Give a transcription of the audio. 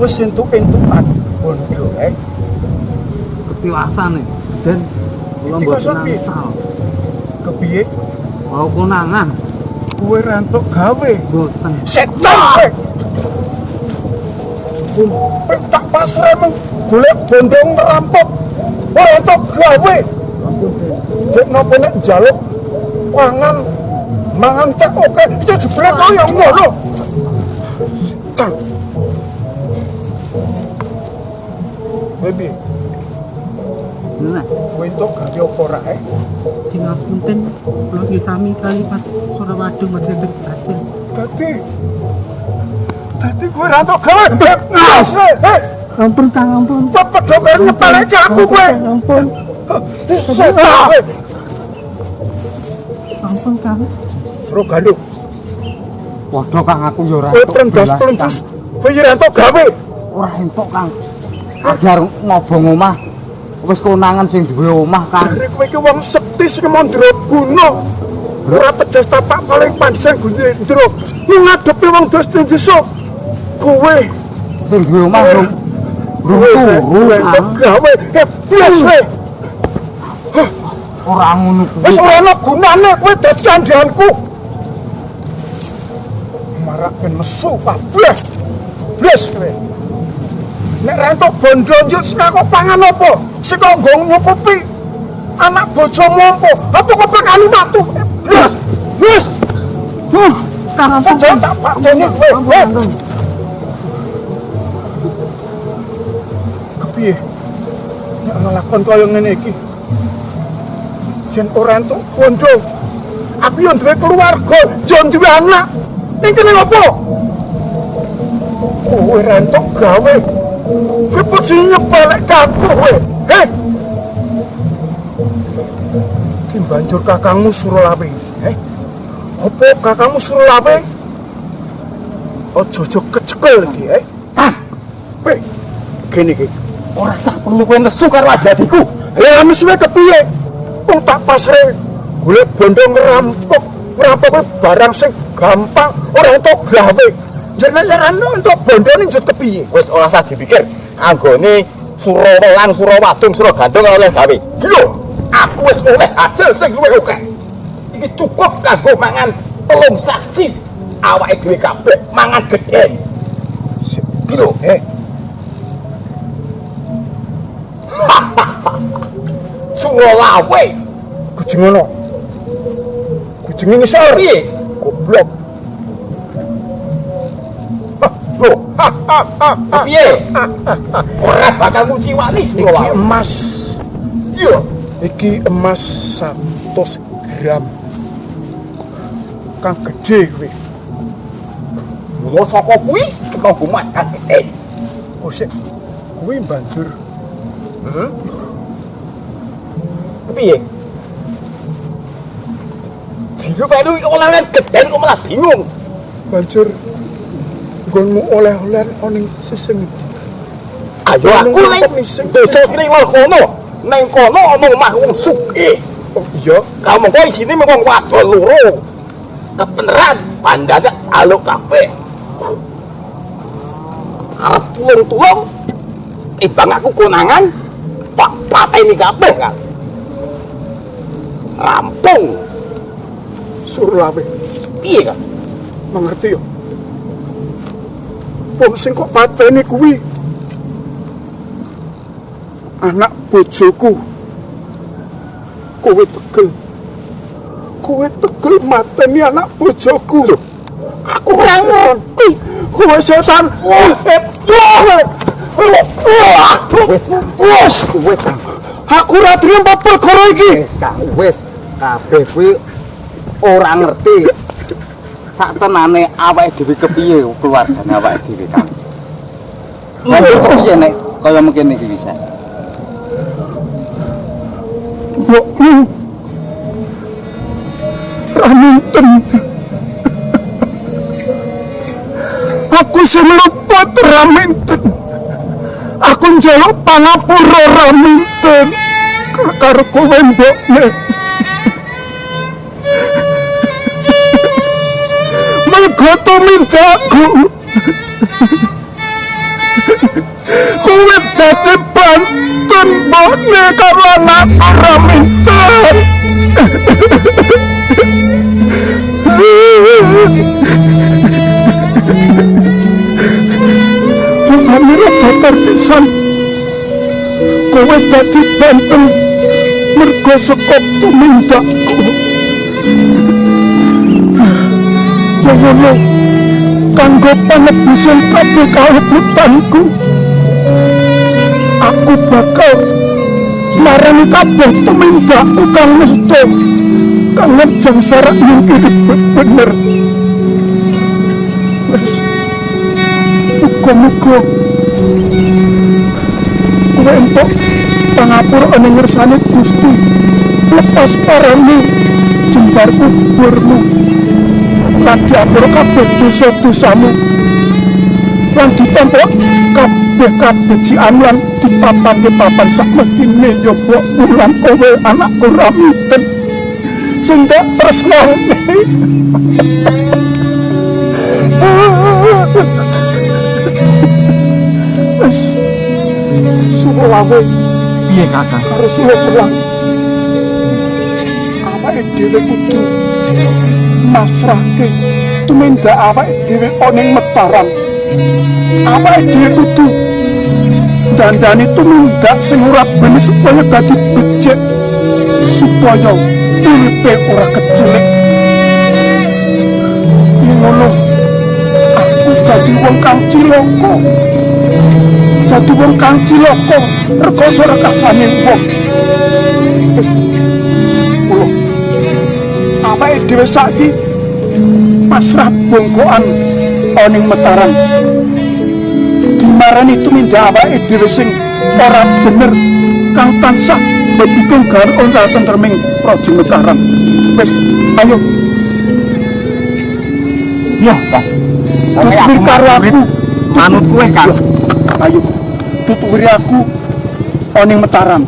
Wis entuk-entukan bondo ketiwasan dan kula mboten misal kepiye mau konangan kowe rantuk gawe mboten setan tak pasrah meng golek bondo ngerampok ora entuk gawe dek napa nek njaluk pangan mangan cek oke iso jeblek koyo ngono setan. Baby, nah, kowe entuk gawe apa ora Ngapunten, kula nggih sami kali pas Surawadu Madrid hasil. Dadi kowe ora entuk gawe. Ampun Kang, ampun. Cepet dong ngepeleke aku kowe. Ampun. Setan. Ampun Kang. Bro gandung. Waduh Kang, aku yo ora. Kowe prendas-prendas. Kowe ora entuk gawe. Ora entuk Kang. Ajar ngobong omah. Wis konangan sing duwe omah Kang. Jare kowe iki wong sekti sing mondro guna. Ora pedes tapak paling pancen gundro. Ku ngadepi wong desa. Kowe sing duwe omah turu entuk gawe. Blas kowe. Ora ngono kuwi. Wis ora ana gunane kowe dadi kandhanganku. Marake nesu kabeh. Blas kowe. Nek rentok bondo njur sing kok pangan apa? Sing kok nggo nyukupi anak bojomu apa? Apa kok pakani watu? Wis. Kang ampun tak pateni kowe. Kepiye? Nek nglakon kaya ngene iki. Jen ora entuk bondo. Aku yo duwe keluarga, yo duwe anak. Ning kene opo? Kowe rentok gawe. Kepujinya balik kaku kowe. Hei. Ki banjur kakangmu Suralawe. Apa kakangmu Suralawe? Ojo kecekel iki, Weh. Kene iki. Ora sak perlu kowe nesu karo adatiku. Ya mesti kepiye? Wong tak pasre golek bondo ngerampok barang sing gampang ora entuk gawe. Jenengan untuk bondo ning njut kepiye? Wis ora usah dipikir. Anggone Surawelang, Surawadung, Suragandung oleh gawe. Iki lho, aku wis oleh hasil sing luwih akeh. Iki cukup kanggo mangan 3 sasi. Awake dhewe kabeh mangan gedhe. Iki lho, Suralawe. Kucing ngono. Kucing ngisor Piye? Goblok. Loh, piye? Ora bakal nguciwani Iki Suralawe. emas. Iya, Iki emas 100 gram. Kang gede kowe. lho saka kuwi kanggo makan gedhe. Oh sik. Kuwi banjur Piye? Dino baru olahan gedhe kok malah bingung. banjur nggonmu oleh-oleh ning sising ndi? Ayo aku ning desa kene lor kono. Neng kono ana omah wong sugih. Oh iya, Kamu kok isine mung wong wadon loro. Kebeneran pandane aluk kabeh. Arep tulung-tulung timbang aku konangan tak pateni kabeh kan. Rampung. Suralawe. Piye kan? Mengerti yo. Wong sing kok pateni kuwi anak bojoku. Kowe tegel mateni anak bojoku. Aku ora ngerti. Kowe setan. Wes, wes Kang. Aku ora trimo perkara iki. Wes Kang, wes. Kabeh kuwi ora ngerti. Sak tenane awake dhewe kepiye keluargane awake dhewe Kang. Banjur kepiye nek kaya mengkene iki bisa. Mbokmu Raminten. Aku sing luput Raminten. Aku njaluk pangapura Raminten karo kowe mbokne. Mergo tumindaku kowe dadi pantun mbokne karo anakku Raminten. Amira bakar pisan kowe dadi banteng mergo sekop tumindakku. Ya Allah, kanggo panebusan kabeh kawebutanku aku bakal marani kabeh tumindakku kang mesti kang ngerjang sarak nyingkiri bener. Wes muga-muga kowe entuk pangapura ning ngersane Gusti, lepas parani jembar kuburmu lan diapura kabeh dosa-dosamu lan ditampa kabeh kabecikan lan dipapanke papan sak mestine ya mbokmu lan kowe anakku Raminten sing tak tresnani. Suruh lawe Piye Kakang? karo suruh pulang awake dhewe kudu masrahke tumindak awake dhewe oning Mataram. Awake dhewe kudu dandani tumindak sing ora ben supaya dadi becik, supaya uripe ora kecilik. Yen ngono aku dadi wong kang cilaka. Dadi wong kang cilaka rekoso rekasane wong. Wis mulo. Awake dhewe saiki pasrah bongkokan oning Mataram. Dimarani tumindak awake dhewe sing ora bener kang tansah bebitung gar ora tentreming praja Mataram. Wis, ayo. Iya, Kang. Tuturi karo aku. Manut kowe, Kang. Ayo, tuturi aku oning Mataram.